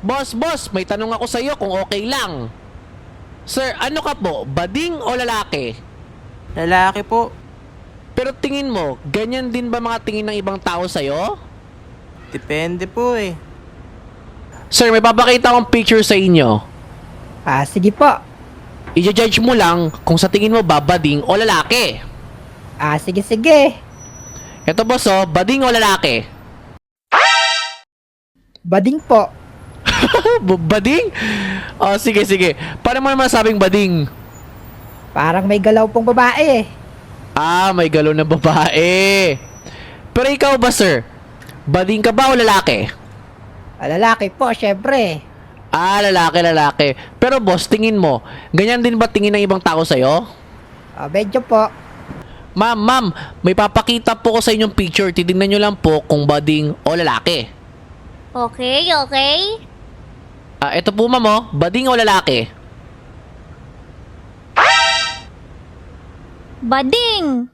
Boss, may tanong ako sa iyo kung okay lang. Sir, ano ka po? Bading o lalaki? Lalaki po. Pero tingin mo, ganyan din ba mga tingin ng ibang tao sa'yo? Depende po eh. Sir, may papakita akong picture sa inyo. Sige po. I-judge mo lang kung sa tingin mo ba bading o lalaki. Sige. Eto boss oh, bading o lalaki? Bading po. Bading? Oh, sige. Paano mo naman sabing bading? Parang may galaw pong babae eh. May galaw na babae. Pero ikaw ba, sir? Bading ka ba o lalaki? Lalaki po, syempre. Lalaki. Pero boss, tingin mo, ganyan din ba tingin ng ibang tao sa'yo? Medyo po. Ma'am, may papakita po ko sa inyong picture. Titingnan nyo lang po kung bading o lalaki. Okay. Ito po ma'am oh, bading o lalaki? Bading!